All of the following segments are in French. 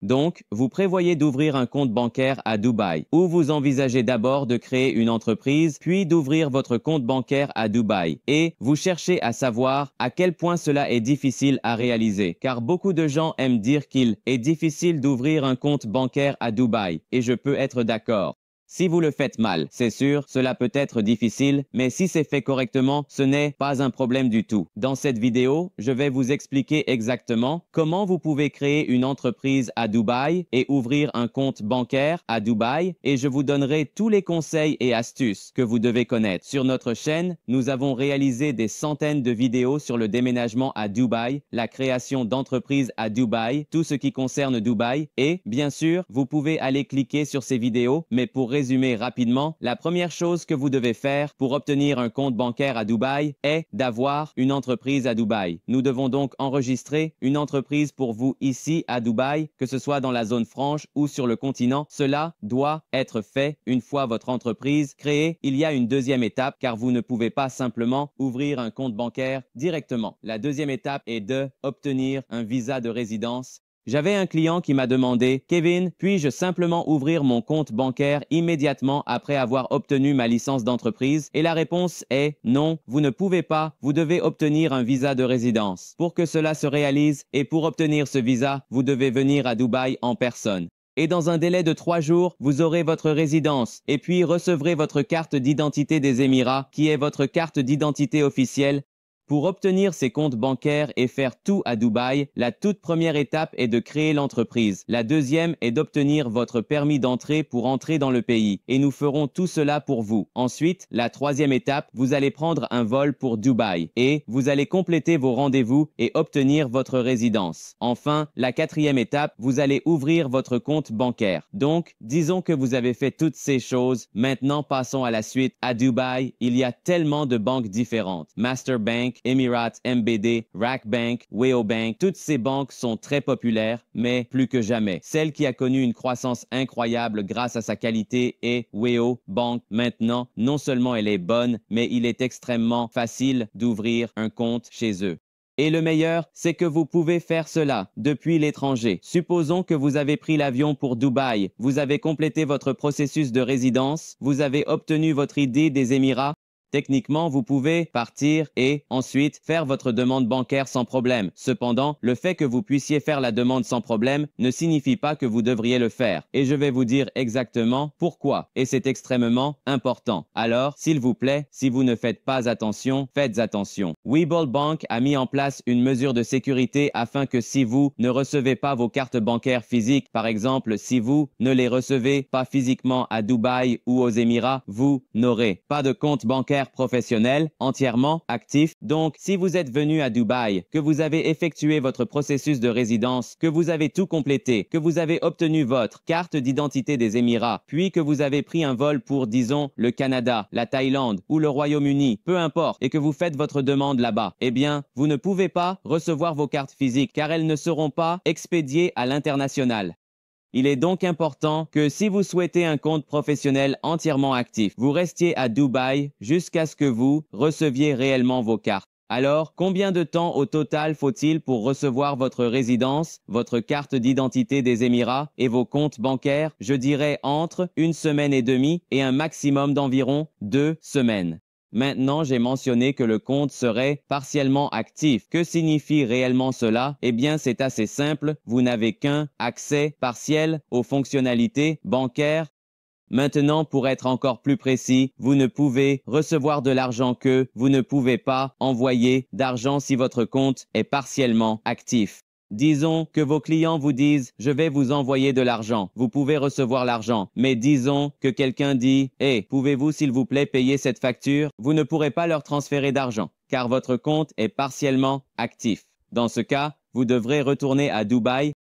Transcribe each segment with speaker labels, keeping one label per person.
Speaker 1: Donc, vous prévoyez d'ouvrir un compte bancaire à Dubaï, ou vous envisagez d'abord de créer une entreprise, puis d'ouvrir votre compte bancaire à Dubaï. Et vous cherchez à savoir à quel point cela est difficile à réaliser, car beaucoup de gens aiment dire qu'il est difficile d'ouvrir un compte bancaire à Dubaï, et je peux être d'accord. Si vous le faites mal, c'est sûr, cela peut être difficile, mais si c'est fait correctement, ce n'est pas un problème du tout. Dans cette vidéo, je vais vous expliquer exactement comment vous pouvez créer une entreprise à Dubaï et ouvrir un compte bancaire à Dubaï, et je vous donnerai tous les conseils et astuces que vous devez connaître. Sur notre chaîne, nous avons réalisé des centaines de vidéos sur le déménagement à Dubaï, la création d'entreprises à Dubaï, tout ce qui concerne Dubaï, et bien sûr, vous pouvez aller cliquer sur ces vidéos, mais pour résumer rapidement, la première chose que vous devez faire pour obtenir un compte bancaire à Dubaï est d'avoir une entreprise à Dubaï. Nous devons donc enregistrer une entreprise pour vous ici à Dubaï, que ce soit dans la zone franche ou sur le continent. Cela doit être fait une fois votre entreprise créée. Il y a une deuxième étape car vous ne pouvez pas simplement ouvrir un compte bancaire directement. La deuxième étape est de obtenir un visa de résidence. J'avais un client qui m'a demandé « Kevin, puis-je simplement ouvrir mon compte bancaire immédiatement après avoir obtenu ma licence d'entreprise ?» Et la réponse est « Non, vous ne pouvez pas, vous devez obtenir un visa de résidence. Pour que cela se réalise et pour obtenir ce visa, vous devez venir à Dubaï en personne. Et dans un délai de 3 jours, vous aurez votre résidence et puis recevrez votre carte d'identité des Émirats qui est votre carte d'identité officielle. Pour obtenir ces comptes bancaires et faire tout à Dubaï, la toute première étape est de créer l'entreprise. La deuxième est d'obtenir votre permis d'entrée pour entrer dans le pays. Et nous ferons tout cela pour vous. Ensuite, la troisième étape, vous allez prendre un vol pour Dubaï. Et vous allez compléter vos rendez-vous et obtenir votre résidence. Enfin, la quatrième étape, vous allez ouvrir votre compte bancaire. Donc, disons que vous avez fait toutes ces choses. Maintenant, passons à la suite. À Dubaï, il y a tellement de banques différentes. Master Bank, Emirates, MBD, Rack Bank, Weo Bank, toutes ces banques sont très populaires, mais plus que jamais. Celle qui a connu une croissance incroyable grâce à sa qualité est Weo Bank. Maintenant, non seulement elle est bonne, mais il est extrêmement facile d'ouvrir un compte chez eux. Et le meilleur, c'est que vous pouvez faire cela depuis l'étranger. Supposons que vous avez pris l'avion pour Dubaï, vous avez complété votre processus de résidence, vous avez obtenu votre ID des Émirats. Techniquement, vous pouvez partir et ensuite faire votre demande bancaire sans problème. Cependant, le fait que vous puissiez faire la demande sans problème ne signifie pas que vous devriez le faire. Et je vais vous dire exactement pourquoi. Et c'est extrêmement important. Alors, s'il vous plaît, si vous ne faites pas attention, faites attention. Webull Bank a mis en place une mesure de sécurité afin que si vous ne recevez pas vos cartes bancaires physiques, par exemple, si vous ne les recevez pas physiquement à Dubaï ou aux Émirats, vous n'aurez pas de compte bancaire professionnel entièrement actif. Donc, si vous êtes venu à Dubaï, que vous avez effectué votre processus de résidence, que vous avez tout complété, que vous avez obtenu votre carte d'identité des Émirats, puis que vous avez pris un vol pour, disons, le Canada, la Thaïlande ou le Royaume-Uni, peu importe, et que vous faites votre demande là-bas, eh bien, vous ne pouvez pas recevoir vos cartes physiques car elles ne seront pas expédiées à l'international. Il est donc important que si vous souhaitez un compte professionnel entièrement actif, vous restiez à Dubaï jusqu'à ce que vous receviez réellement vos cartes. Alors, combien de temps au total faut-il pour recevoir votre résidence, votre carte d'identité des Émirats et vos comptes bancaires? Je dirais entre 1 semaine et demie et un maximum d'environ 2 semaines. Maintenant, j'ai mentionné que le compte serait partiellement actif. Que signifie réellement cela? Eh bien, c'est assez simple. Vous n'avez qu'un accès partiel aux fonctionnalités bancaires. Maintenant, pour être encore plus précis, vous ne pouvez recevoir de l'argent que vous ne pouvez pas envoyer d'argent si votre compte est partiellement actif. Disons que vos clients vous disent « Je vais vous envoyer de l'argent ». Vous pouvez recevoir l'argent. Mais disons que quelqu'un dit « Hey, pouvez-vous s'il vous plaît payer cette facture ?» Vous ne pourrez pas leur transférer d'argent car votre compte est partiellement actif. Dans ce cas, vous devrez retourner à Dubaï,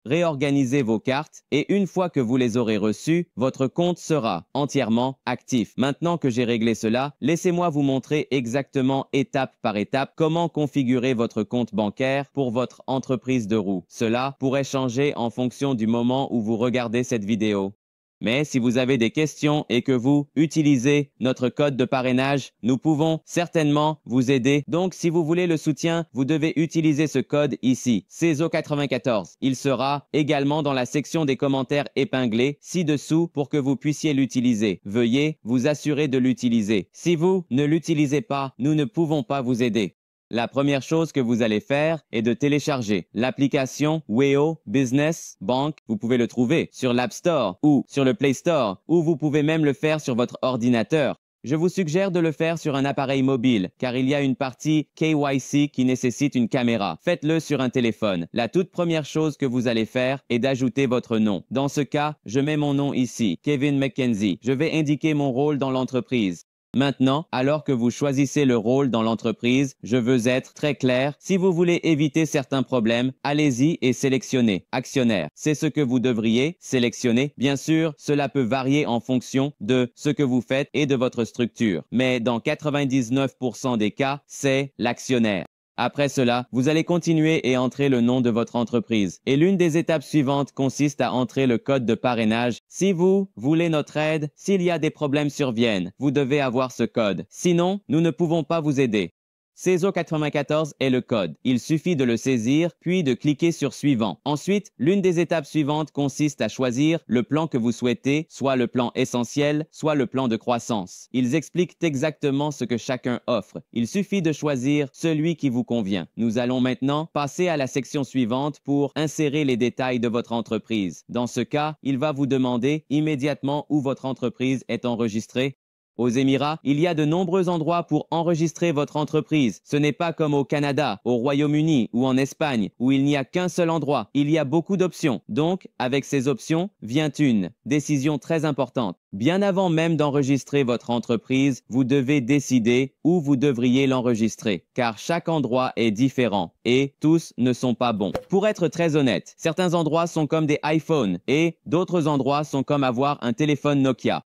Speaker 1: réorganiser vos cartes et une fois que vous les aurez reçues, votre compte sera entièrement actif. Maintenant que j'ai réglé cela, laissez-moi vous montrer exactement étape par étape comment configurer votre compte bancaire pour votre entreprise de roues. Cela pourrait changer en fonction du moment où vous regardez cette vidéo. Mais si vous avez des questions et que vous utilisez notre code de parrainage, nous pouvons certainement vous aider. Donc, si vous voulez le soutien, vous devez utiliser ce code ici, CESO94. Il sera également dans la section des commentaires épinglés ci-dessous pour que vous puissiez l'utiliser. Veuillez vous assurer de l'utiliser. Si vous ne l'utilisez pas, nous ne pouvons pas vous aider. La première chose que vous allez faire est de télécharger l'application Weo Business Bank. Vous pouvez le trouver sur l'App Store ou sur le Play Store, ou vous pouvez même le faire sur votre ordinateur. Je vous suggère de le faire sur un appareil mobile, car il y a une partie KYC qui nécessite une caméra. Faites-le sur un téléphone. La toute première chose que vous allez faire est d'ajouter votre nom. Dans ce cas, je mets mon nom ici, Kevin McKenzie. Je vais indiquer mon rôle dans l'entreprise. Maintenant, alors que vous choisissez le rôle dans l'entreprise, je veux être très clair. Si vous voulez éviter certains problèmes, allez-y et sélectionnez actionnaire. C'est ce que vous devriez sélectionner. Bien sûr, cela peut varier en fonction de ce que vous faites et de votre structure. Mais dans 99% des cas, c'est l'actionnaire. Après cela, vous allez continuer et entrer le nom de votre entreprise. Et l'une des étapes suivantes consiste à entrer le code de parrainage. Si vous voulez notre aide, s'il y a des problèmes surviennent, vous devez avoir ce code. Sinon, nous ne pouvons pas vous aider. CESO94 est le code. Il suffit de le saisir, puis de cliquer sur Suivant. Ensuite, l'une des étapes suivantes consiste à choisir le plan que vous souhaitez, soit le plan essentiel, soit le plan de croissance. Ils expliquent exactement ce que chacun offre. Il suffit de choisir celui qui vous convient. Nous allons maintenant passer à la section suivante pour insérer les détails de votre entreprise. Dans ce cas, il va vous demander immédiatement où votre entreprise est enregistrée. Aux Émirats, il y a de nombreux endroits pour enregistrer votre entreprise. Ce n'est pas comme au Canada, au Royaume-Uni ou en Espagne, où il n'y a qu'un seul endroit. Il y a beaucoup d'options. Donc, avec ces options, vient une décision très importante. Bien avant même d'enregistrer votre entreprise, vous devez décider où vous devriez l'enregistrer, car chaque endroit est différent et tous ne sont pas bons. Pour être très honnête, certains endroits sont comme des iPhones et d'autres endroits sont comme avoir un téléphone Nokia.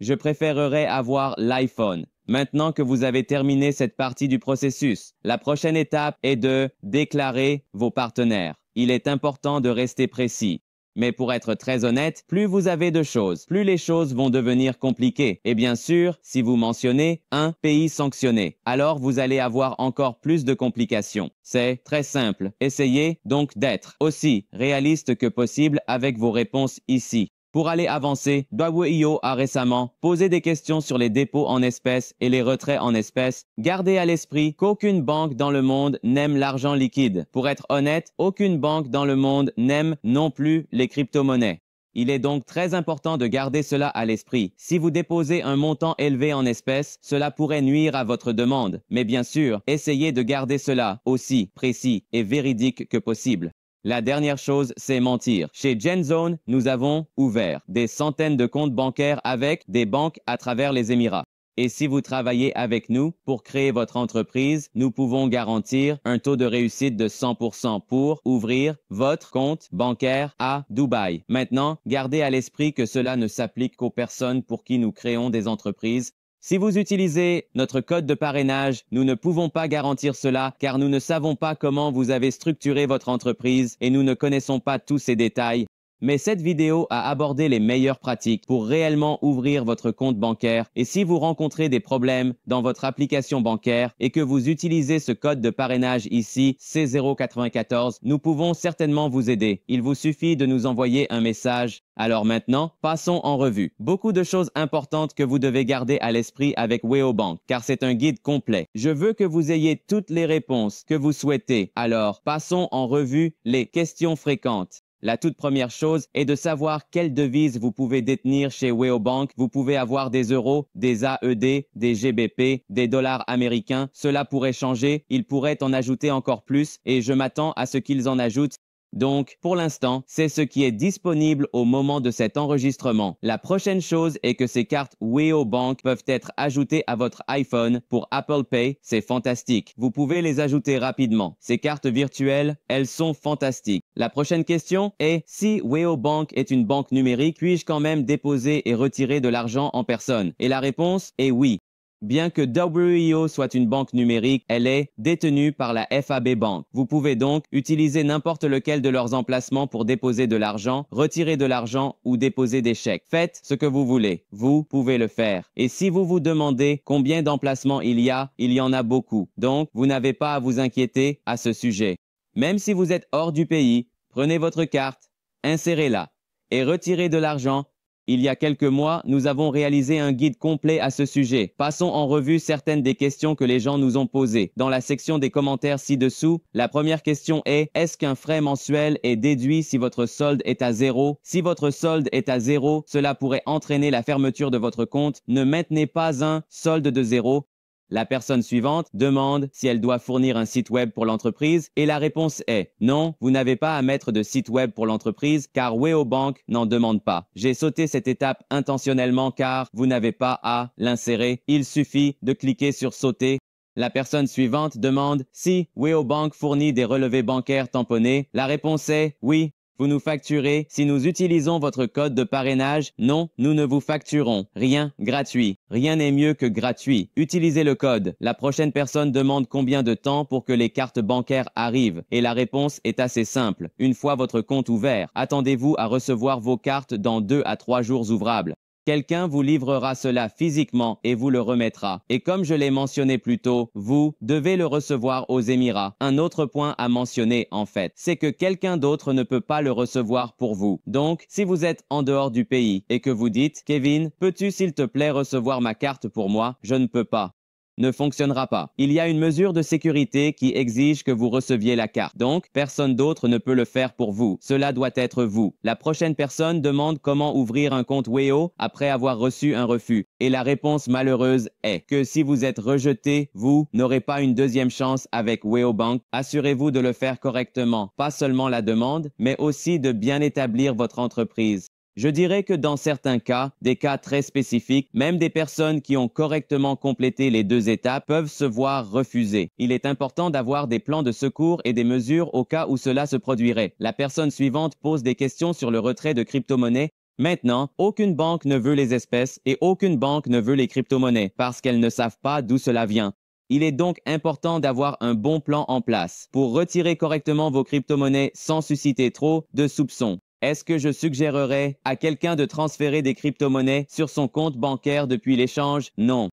Speaker 1: Je préférerais avoir l'iPhone. Maintenant que vous avez terminé cette partie du processus, la prochaine étape est de déclarer vos partenaires. Il est important de rester précis. Mais pour être très honnête, plus vous avez de choses, plus les choses vont devenir compliquées. Et bien sûr, si vous mentionnez un pays sanctionné, alors vous allez avoir encore plus de complications. C'est très simple. Essayez donc d'être aussi réaliste que possible avec vos réponses ici. Pour aller avancer, Weo a récemment posé des questions sur les dépôts en espèces et les retraits en espèces. Gardez à l'esprit qu'aucune banque dans le monde n'aime l'argent liquide. Pour être honnête, aucune banque dans le monde n'aime non plus les crypto-monnaies. Il est donc très important de garder cela à l'esprit. Si vous déposez un montant élevé en espèces, cela pourrait nuire à votre demande. Mais bien sûr, essayez de garder cela aussi précis et véridique que possible. La dernière chose, c'est mentir. Chez GenZone, nous avons ouvert des centaines de comptes bancaires avec des banques à travers les Émirats. Et si vous travaillez avec nous pour créer votre entreprise, nous pouvons garantir un taux de réussite de 100% pour ouvrir votre compte bancaire à Dubaï. Maintenant, gardez à l'esprit que cela ne s'applique qu'aux personnes pour qui nous créons des entreprises. Si vous utilisez notre code de parrainage, nous ne pouvons pas garantir cela car nous ne savons pas comment vous avez structuré votre entreprise et nous ne connaissons pas tous ces détails. Mais cette vidéo a abordé les meilleures pratiques pour réellement ouvrir votre compte bancaire et si vous rencontrez des problèmes dans votre application bancaire et que vous utilisez ce code de parrainage ici, C094, nous pouvons certainement vous aider. Il vous suffit de nous envoyer un message. Alors maintenant, passons en revue. Beaucoup de choses importantes que vous devez garder à l'esprit avec Weo Bank, car c'est un guide complet. Je veux que vous ayez toutes les réponses que vous souhaitez. Alors, passons en revue les questions fréquentes. La toute première chose est de savoir quelle devise vous pouvez détenir chez Weo Bank. Vous pouvez avoir des euros, des AED, des GBP, des dollars américains. Cela pourrait changer. Ils pourraient en ajouter encore plus et je m'attends à ce qu'ils en ajoutent. Donc, pour l'instant, c'est ce qui est disponible au moment de cet enregistrement. La prochaine chose est que ces cartes Weo Bank peuvent être ajoutées à votre iPhone pour Apple Pay. C'est fantastique. Vous pouvez les ajouter rapidement. Ces cartes virtuelles, elles sont fantastiques. La prochaine question est si Weo Bank est une banque numérique, puis-je quand même déposer et retirer de l'argent en personne? Et la réponse est oui. Bien que WEO soit une banque numérique, elle est détenue par la FAB Bank. Vous pouvez donc utiliser n'importe lequel de leurs emplacements pour déposer de l'argent, retirer de l'argent ou déposer des chèques. Faites ce que vous voulez. Vous pouvez le faire. Et si vous vous demandez combien d'emplacements il y en a beaucoup. Donc, vous n'avez pas à vous inquiéter à ce sujet. Même si vous êtes hors du pays, prenez votre carte, insérez-la et retirez de l'argent. Il y a quelques mois, nous avons réalisé un guide complet à ce sujet. Passons en revue certaines des questions que les gens nous ont posées. Dans la section des commentaires ci-dessous, la première question est: est-ce qu'un frais mensuel est déduit si votre solde est à 0? Si votre solde est à 0, cela pourrait entraîner la fermeture de votre compte. Ne maintenez pas un solde de 0. La personne suivante demande si elle doit fournir un site web pour l'entreprise et la réponse est non, vous n'avez pas à mettre de site web pour l'entreprise car WEO Bank n'en demande pas. J'ai sauté cette étape intentionnellement car vous n'avez pas à l'insérer. Il suffit de cliquer sur sauter. La personne suivante demande si WEO Bank fournit des relevés bancaires tamponnés. La réponse est oui. Vous nous facturez si nous utilisons votre code de parrainage? Non, nous ne vous facturons. Rien gratuit. Rien n'est mieux que gratuit. Utilisez le code. La prochaine personne demande combien de temps pour que les cartes bancaires arrivent. Et la réponse est assez simple. Une fois votre compte ouvert, attendez-vous à recevoir vos cartes dans 2 à 3 jours ouvrables. Quelqu'un vous livrera cela physiquement et vous le remettra. Et comme je l'ai mentionné plus tôt, vous devez le recevoir aux Émirats. Un autre point à mentionner en fait, c'est que quelqu'un d'autre ne peut pas le recevoir pour vous. Donc, si vous êtes en dehors du pays et que vous dites: Kevin, peux-tu s'il te plaît recevoir ma carte pour moi? Je ne peux pas. Ne fonctionnera pas. Il y a une mesure de sécurité qui exige que vous receviez la carte. Donc, personne d'autre ne peut le faire pour vous. Cela doit être vous. La prochaine personne demande comment ouvrir un compte WEO après avoir reçu un refus. Et la réponse malheureuse est que si vous êtes rejeté, vous n'aurez pas une deuxième chance avec WEO Bank. Assurez-vous de le faire correctement. Pas seulement la demande, mais aussi de bien établir votre entreprise. Je dirais que dans certains cas, des cas très spécifiques, même des personnes qui ont correctement complété les 2 étapes peuvent se voir refuser. Il est important d'avoir des plans de secours et des mesures au cas où cela se produirait. La personne suivante pose des questions sur le retrait de crypto-monnaies. Maintenant, aucune banque ne veut les espèces et aucune banque ne veut les crypto-monnaies parce qu'elles ne savent pas d'où cela vient. Il est donc important d'avoir un bon plan en place pour retirer correctement vos crypto-monnaies sans susciter trop de soupçons. Est-ce que je suggérerais à quelqu'un de transférer des crypto-monnaies sur son compte bancaire depuis l'échange? Non.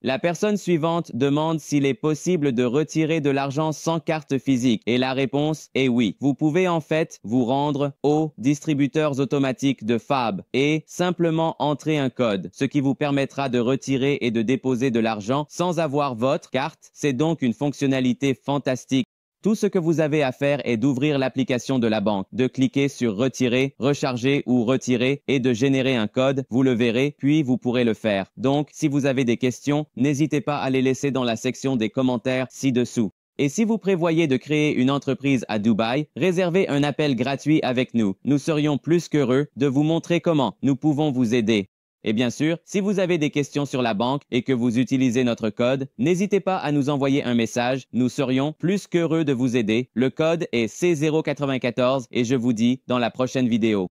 Speaker 1: La personne suivante demande s'il est possible de retirer de l'argent sans carte physique et la réponse est oui. Vous pouvez en fait vous rendre aux distributeurs automatiques de FAB et simplement entrer un code, ce qui vous permettra de retirer et de déposer de l'argent sans avoir votre carte. C'est donc une fonctionnalité fantastique. Tout ce que vous avez à faire est d'ouvrir l'application de la banque, de cliquer sur Retirer, Recharger ou Retirer et de générer un code. Vous le verrez, puis vous pourrez le faire. Donc, si vous avez des questions, n'hésitez pas à les laisser dans la section des commentaires ci-dessous. Et si vous prévoyez de créer une entreprise à Dubaï, réservez un appel gratuit avec nous. Nous serions plus qu'heureux de vous montrer comment nous pouvons vous aider. Et bien sûr, si vous avez des questions sur la banque et que vous utilisez notre code, n'hésitez pas à nous envoyer un message. Nous serions plus qu'heureux de vous aider. Le code est C094 et je vous dis dans la prochaine vidéo.